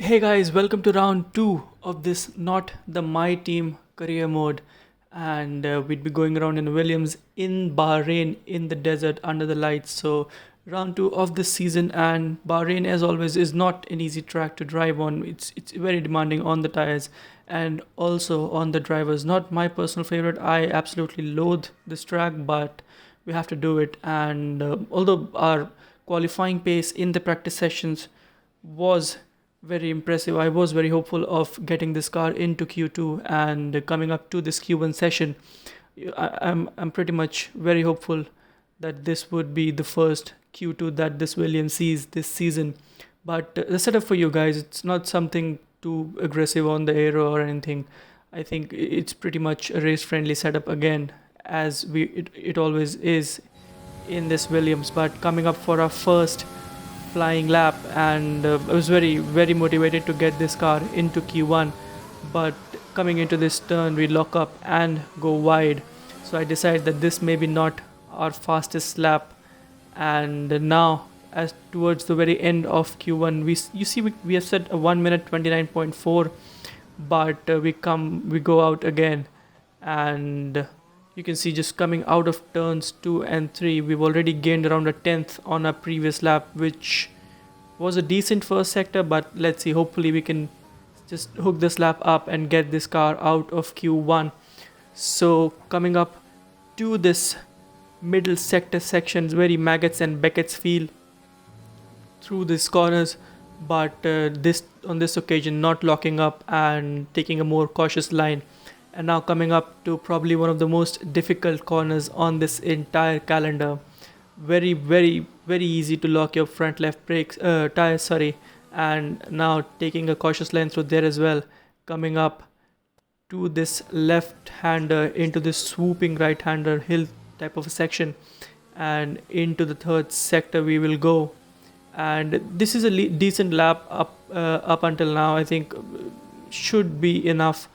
Hey guys, welcome to round two of this Not the My Team career mode. And we'd be going around in Williams in Bahrain in the desert under the lights. So, round two of this season, and Bahrain, as always, is not an easy track to drive on. It's very demanding on the tires and also on the drivers. Not my personal favorite. I absolutely loathe this track, but we have to do it. And although our qualifying pace in the practice sessions was very impressive. I was very hopeful of getting this car into Q2 and coming up to this Q1 session. I'm pretty much very hopeful that this would be the first Q2 that this Williams sees this season. But the setup for you guys, it's not something too aggressive on the aero or anything. I think it's pretty much a race friendly setup again, as it always is in this Williams. But coming up for our first flying lap, and I was very motivated to get this car into Q1, but coming into this turn we lock up and go wide, so I decided that this may be not our fastest lap. And now, as towards the very end of Q1, you see we have set a 1 minute 29.4, but we go out again, and you can see just coming out of turns 2 and 3, we've already gained around a tenth on our previous lap, which was a decent first sector. But let's see, hopefully we can just hook this lap up and get this car out of Q1. So coming up to this middle sector sections, very Maggots and Beckett's feel through these corners, but this on this occasion not locking up and taking a more cautious line. And now coming up to probably one of the most difficult corners on this entire calendar. Very easy to lock your front left brakes tires, sorry. And now taking a cautious line through there as well, coming up to this left hander into this swooping right hander hill type of a section, and into the third sector we will go. And this is a decent lap up until now. I think should be enough,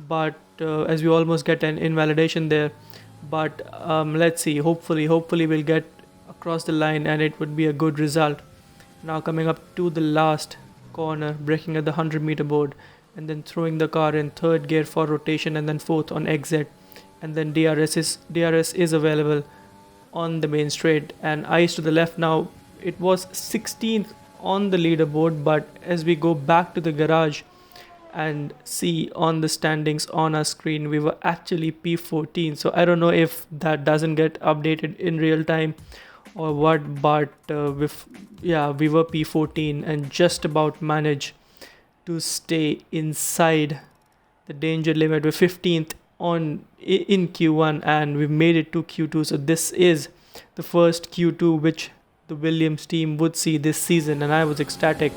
but as we almost get an invalidation there. But let's see, hopefully we'll get across the line and it would be a good result. Now coming up to the last corner, braking at the 100-meter board, and then throwing the car in third gear for rotation, and then fourth on exit, and then DRS is available on the main straight, and eyes to the left. Now it was 16th on the leaderboard, but as we go back to the garage and see on the standings on our screen, we were actually P14. So I don't know if that doesn't get updated in real time or what, but we were P14 and just about managed to stay inside the danger limit. We're 15th in Q1 and we made it to Q2. So this is the first Q2 which the Williams team would see this season, and I was ecstatic.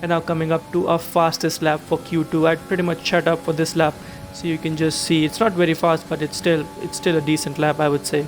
And now coming up to our fastest lap for Q2, I'd pretty much shut up for this lap, so you can just see it's not very fast, but it's still a decent lap, I would say.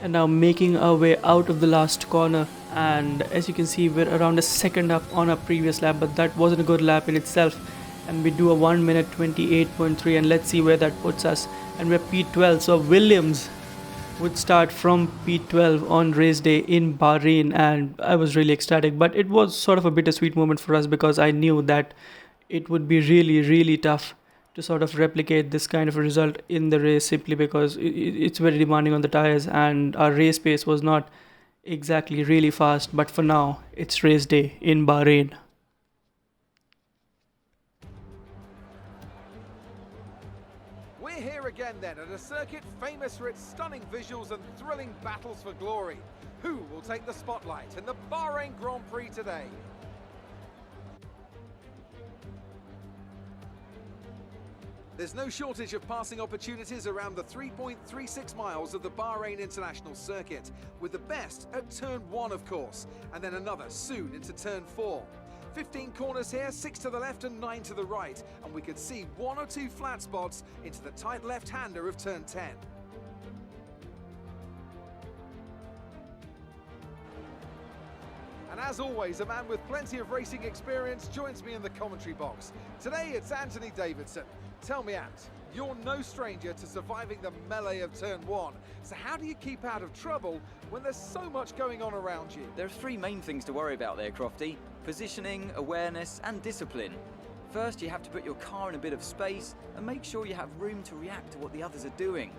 And now making our way out of the last corner, and as you can see we're around a second up on our previous lap, but that wasn't a good lap in itself. And we do a 1 minute 28.3, and let's see where that puts us. And we're P12, so Williams would start from P12 on race day in Bahrain, and I was really ecstatic. But it was sort of a bittersweet moment for us because I knew that it would be really, really tough to sort of replicate this kind of a result in the race, simply because it's very demanding on the tires, and our race pace was not exactly really fast. But for now, it's race day in Bahrain. We're here again then at a circuit famous for its stunning visuals and thrilling battles for glory. Who will take the spotlight in the Bahrain Grand Prix today? There's no shortage of passing opportunities around the 3.36 miles of the Bahrain International Circuit, with the best at turn 1 of course, and then another soon into turn 4. 15 corners here, 6 to the left and 9 to the right, and we could see 1 or 2 flat spots into the tight left-hander of turn 10. And as always, a man with plenty of racing experience joins me in the commentary box. Today it's Anthony Davidson. Tell me, Ant, you're no stranger to surviving the melee of turn 1. So how do you keep out of trouble when there's so much going on around you? There are 3 main things to worry about there, Crofty: positioning, awareness and discipline. First, you have to put your car in a bit of space and make sure you have room to react to what the others are doing.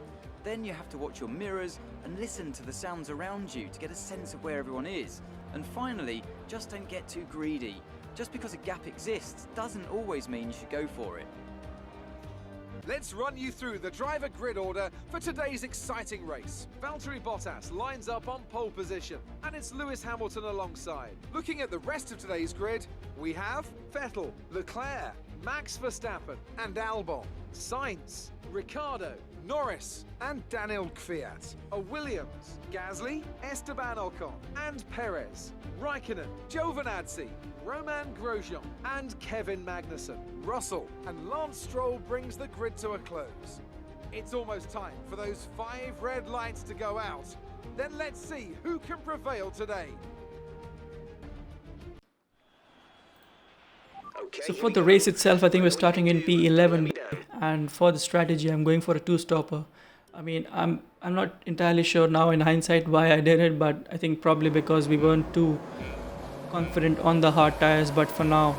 Then you have to watch your mirrors and listen to the sounds around you to get a sense of where everyone is. And finally, just don't get too greedy. Just because a gap exists doesn't always mean you should go for it. Let's run you through the driver grid order for today's exciting race. Valtteri Bottas lines up on pole position, and it's Lewis Hamilton alongside. Looking at the rest of today's grid, we have Vettel, Leclerc, Max Verstappen and Albon, Sainz, Ricciardo, Norris and Daniel Kvyat, a Williams, Gasly, Esteban Ocon and Perez, Raikkonen, Giovinazzi, Roman Grosjean and Kevin Magnussen, Russell and Lance Stroll brings the grid to a close. It's almost time for those 5 red lights to go out. Then let's see who can prevail today. So for the race itself, I think we're starting in P11, and for the strategy, I'm going for a 2-stopper. I mean, I'm not entirely sure now in hindsight why I did it, but I think probably because we weren't too confident on the hard tires. But for now,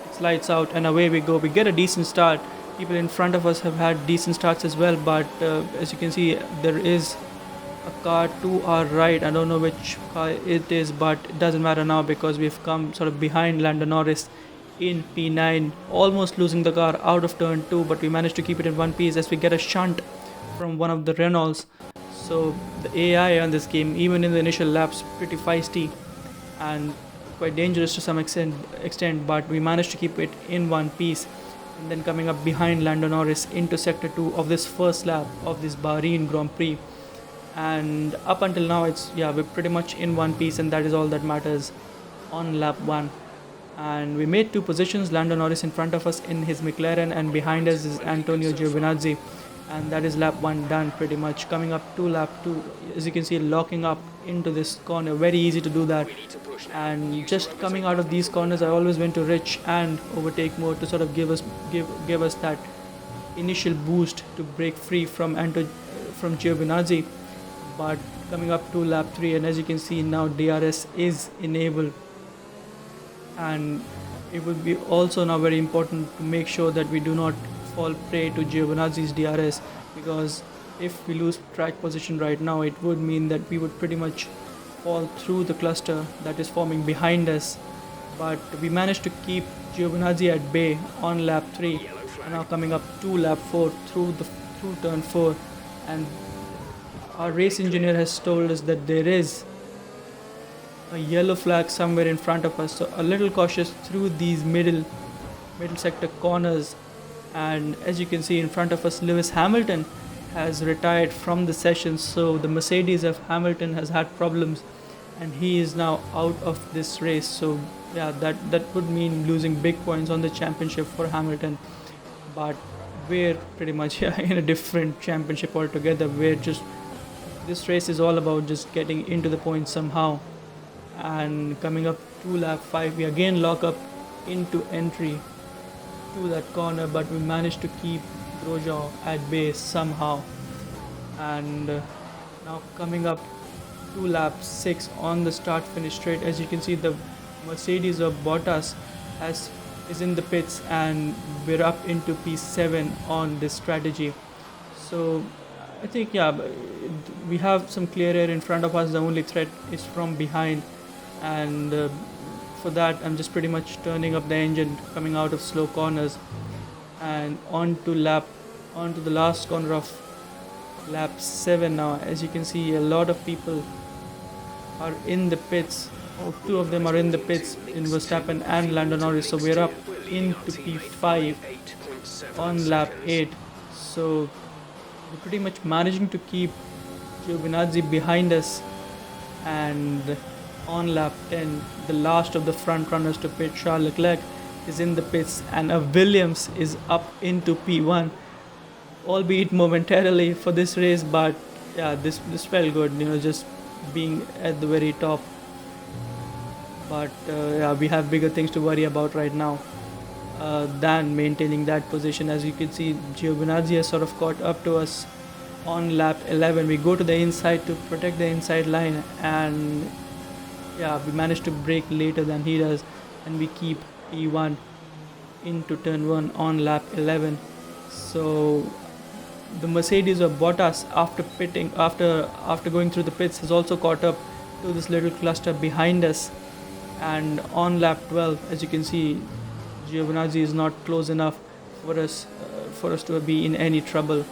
it's lights out and away we go. We get a decent start. People in front of us have had decent starts as well, but as you can see, there is a car to our right. I don't know which car it is, but it doesn't matter now because we've come sort of behind Lando Norris in P9, almost losing the car out of turn 2, but we managed to keep it in one piece as we get a shunt from one of the Renaults. So the AI on this game, even in the initial laps, pretty feisty and quite dangerous to some extent, but we managed to keep it in one piece. And then coming up behind Lando Norris into sector 2 of this first lap of this Bahrain Grand Prix. And up until now, we're pretty much in one piece, and that is all that matters on lap 1. And we made 2 positions, Lando Norris in front of us in his McLaren, and behind us is Antonio Giovinazzi, and that is lap 1 done pretty much. Coming up to lap 2, as you can see, locking up into this corner, very easy to do that. And just coming out of these corners, I always went to rich and overtake mode to sort of give us that initial boost to break free from Giovinazzi. But coming up to lap 3, and as you can see now, DRS is enabled. And it would be also now very important to make sure that we do not fall prey to Giovinazzi's DRS, because if we lose track position right now, it would mean that we would pretty much fall through the cluster that is forming behind us. But we managed to keep Giovinazzi at bay on lap 3, and now coming up to lap 4 through turn 4, and our race engineer has told us that there is a yellow flag somewhere in front of us, so a little cautious through these middle sector corners. And as you can see in front of us, Lewis Hamilton has retired from the session, so the Mercedes of Hamilton has had problems and he is now out of this race. So yeah, that would mean losing big points on the championship for Hamilton. But we're pretty much in a different championship altogether. This race is all about just getting into the points somehow. And coming up to lap 5, we again lock up into entry to that corner, but we managed to keep Grosjean at bay somehow. And now coming up to lap 6 on the start finish straight, as you can see, the Mercedes of Bottas has is in the pits, and we're up into P7 on this strategy. So I think, yeah, we have some clear air in front of us. The only threat is from behind, and for that I'm just pretty much turning up the engine, coming out of slow corners, and on to the last corner of lap 7 now. As you can see, a lot of people are in the pits. Oh, two of them are in the pits, in Verstappen and Lando Norris. So we're up into P5 on lap 8. So we're pretty much managing to keep Giovinazzi behind us. And on lap 10, the last of the front runners to pit, Charles Leclerc, is in the pits, and a Williams is up into P1, albeit momentarily for this race. But yeah, this felt good, just being at the very top. But yeah, we have bigger things to worry about right now than maintaining that position. As you can see, Giovinazzi has sort of caught up to us on lap 11. We go to the inside to protect the inside line, and yeah, we managed to brake later than he does, and we keep P1 into turn 1 on lap 11. So the Mercedes of Bottas, after going through the pits, has also caught up to this little cluster behind us. And on lap 12, as you can see, Giovinazzi is not close enough for us to be in any trouble.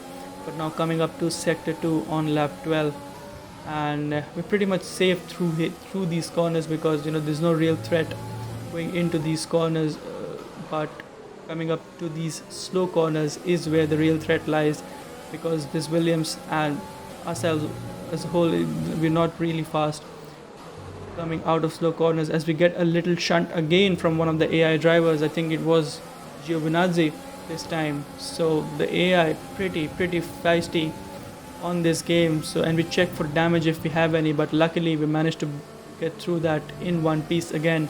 But now coming up to sector 2 on lap 12, and we're pretty much safe through these corners, because there's no real threat going into these corners, but coming up to these slow corners is where the real threat lies, because this Williams and ourselves as a whole, we're not really fast coming out of slow corners. As we get a little shunt again from one of the AI drivers, I think it was Giovinazzi this time. So the AI pretty feisty on this game. So, and we check for damage if we have any, but luckily we managed to get through that in one piece again.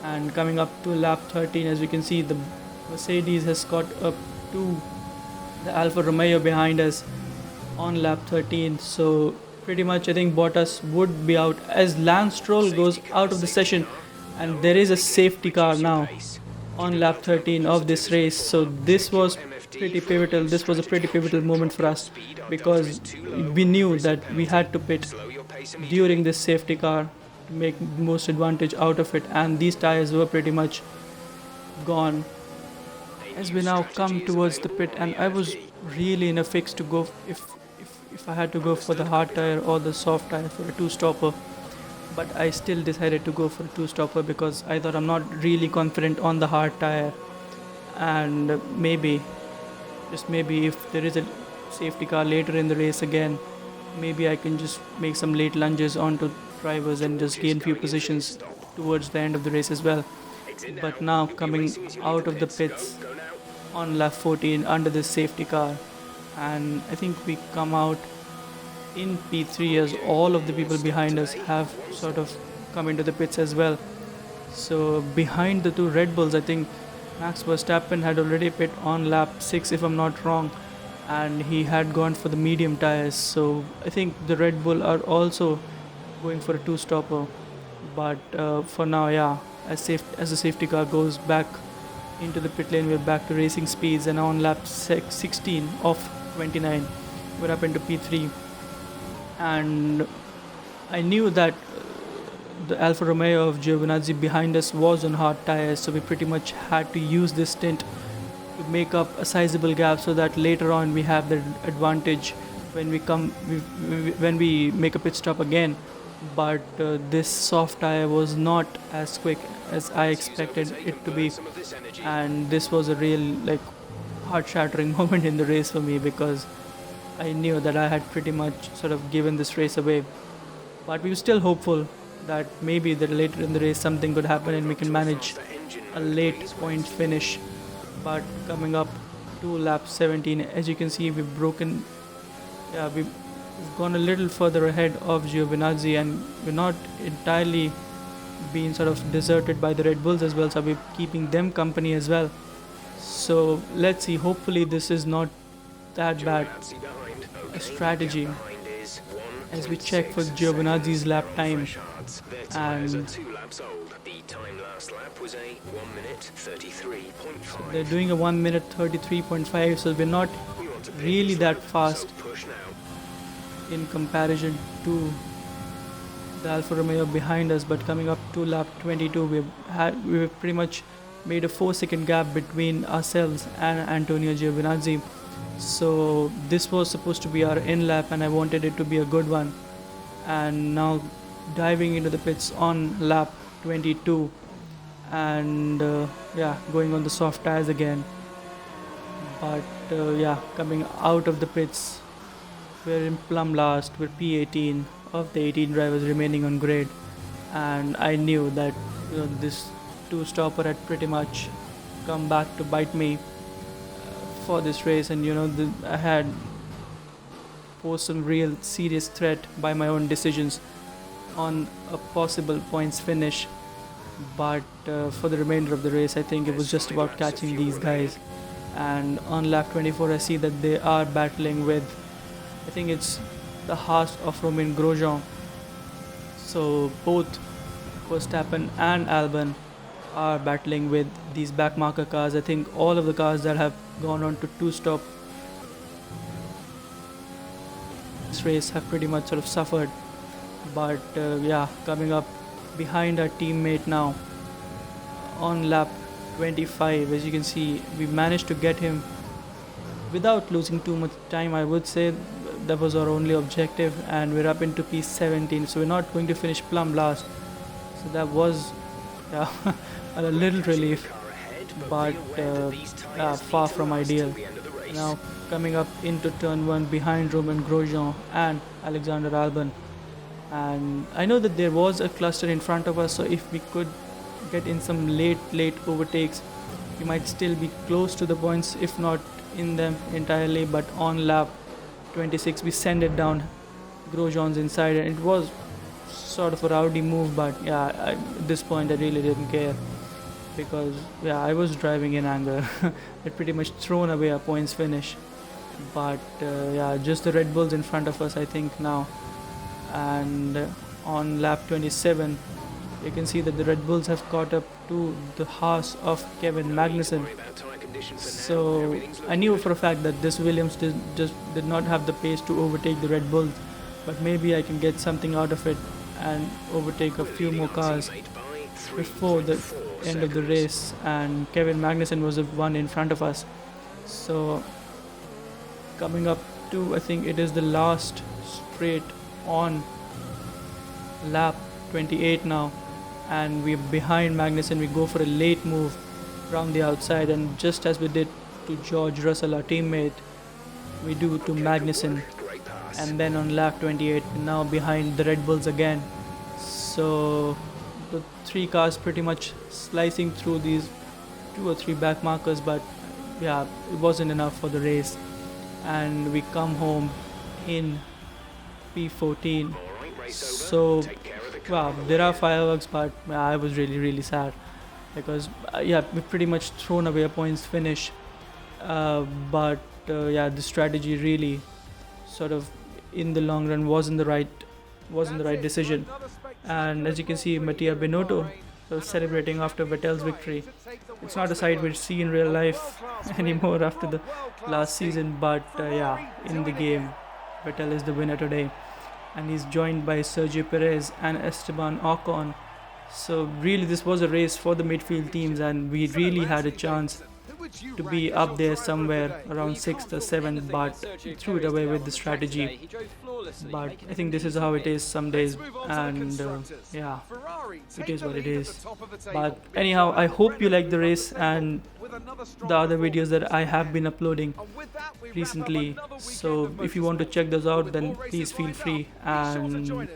And coming up to lap 13, as you can see, the Mercedes has caught up to the Alfa Romeo behind us on lap 13. So pretty much I think Bottas would be out as Lance Stroll goes out of the session, and there is a safety car now on lap 13 of this race. So this was pretty pivotal. This was a pretty pivotal moment for us, because we knew that we had to pit during this safety car to make the most advantage out of it, and these tires were pretty much gone. As we now come towards the pit, and I was really in a fix to go if I had to go for the hard tire or the soft tire for a two-stopper, but I still decided to go for a two-stopper because I thought I'm not really confident on the hard tire, and maybe, just maybe, if there is a safety car later in the race again, maybe I can just make some late lunges onto drivers and just gain few positions towards the end of the race as well. But now coming out of the pits on lap 14 under this safety car, and I think we come out in P3 as all of the people behind us have sort of come into the pits as well. So behind the two Red Bulls, I think Max Verstappen had already pit on lap 6 if I'm not wrong, and he had gone for the medium tires. So I think the Red Bull are also going for a two-stopper. But for now, yeah, as the safety car goes back into the pit lane, we're back to racing speeds, and on lap 16 of 29 we're up into P3. And I knew that the Alfa Romeo of Giovinazzi behind us was on hard tires, so we pretty much had to use this stint to make up a sizable gap, so that later on we have the advantage when we make a pit stop again. But this soft tire was not as quick as I expected it to be, and this was a real heart-shattering moment in the race for me, because I knew that I had pretty much sort of given this race away. But we were still hopeful that maybe that later in the race something could happen and we can manage a late point finish. But coming up to lap 17, as you can see, we've gone a little further ahead of Giovinazzi, and we're not entirely being sort of deserted by the Red Bulls as well, so we're keeping them company as well. So let's see, hopefully this is not that bad a strategy, as we check for Giovinazzi's lap time. And was a 1 minute 33.5. So they're doing a 1 minute 33.5, so we're not We want to pit really this that lap, fast so push now. in comparison to the Alfa Romeo behind us. But coming up to lap 22, we've pretty much made a 4-second gap between ourselves and Antonio Giovinazzi. So this was supposed to be our end lap, and I wanted it to be a good one. And now diving into the pits on lap 22, and yeah, going on the soft tires again. But yeah, coming out of the pits, we're in plumb last. We're P18 of the 18 drivers remaining on grid, and I knew that this two-stopper had pretty much come back to bite me for this race, and I had posed some real serious threat by my own decisions on a possible points finish. But for the remainder of the race, I think it was just about catching these guys. And on lap 24, I see that they are battling with, I think it's the Haas of Romain Grosjean. So both Verstappen and Albon are battling with these backmarker cars. I think all of the cars that have gone on to two-stop this race have pretty much sort of suffered. But yeah, coming up behind our teammate now on lap 25, as you can see, we managed to get him without losing too much time. I would say that was our only objective, and we're up into P17, so we're not going to finish plumb last. So that was, yeah, a little relief, but far from ideal. Now coming up into turn 1 behind Romain Grosjean and Alexander Albon, and I know that there was a cluster in front of us, so if we could get in some late overtakes, we might still be close to the points, if not in them entirely. But on lap 26, we send it down Grosjean's inside, and it was sort of a rowdy move, but yeah, at this point I really didn't care, because yeah, I was driving in anger. It pretty much thrown away our points finish. But yeah, just the Red Bulls in front of us, I think, now. And on lap 27, you can see that the Red Bulls have caught up to the Haas of Kevin Magnussen. So I knew for a fact that this Williams did not have the pace to overtake the Red Bulls, but maybe I can get something out of it and overtake a few more cars before the end of the race. And Kevin Magnussen was the one in front of us. So coming up to, I think it is the last straight on lap 28 now, and we're behind Magnussen. We go for a late move around the outside, and just as we did to George Russell, our teammate, we do to Magnussen. And then on lap 28, we're now behind the Red Bulls again. So the three cars pretty much slicing through these 2 or 3 back markers, but yeah, it wasn't enough for the race, and we come home in P14. So wow, there are fireworks, but I was really sad, because yeah, we pretty much thrown away a points finish. But yeah, the strategy really sort of in the long run wasn't the right decision. And as you can see, Mattia Binotto celebrating after Vettel's victory. It's not a sight we see in real life anymore after the last season, but yeah, in the game, Vettel is the winner today, and he's joined by Sergio Perez and Esteban Ocon. So really, this was a race for the midfield teams, and we really had a chance to be up there somewhere around 6th or 7th, but threw it away with the strategy. But I think this is how it is some days, and yeah, it is what it is. But anyhow, I hope you like the race and the other videos that I have been uploading recently. So if you want to check those out, then please feel free, and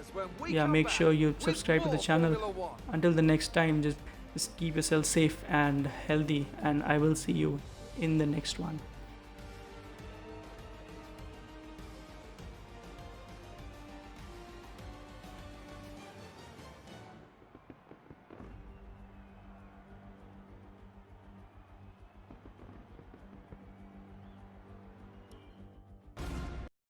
yeah, make sure you subscribe to the channel. Until the next time, just keep yourself safe and healthy, and I will see you in the next one.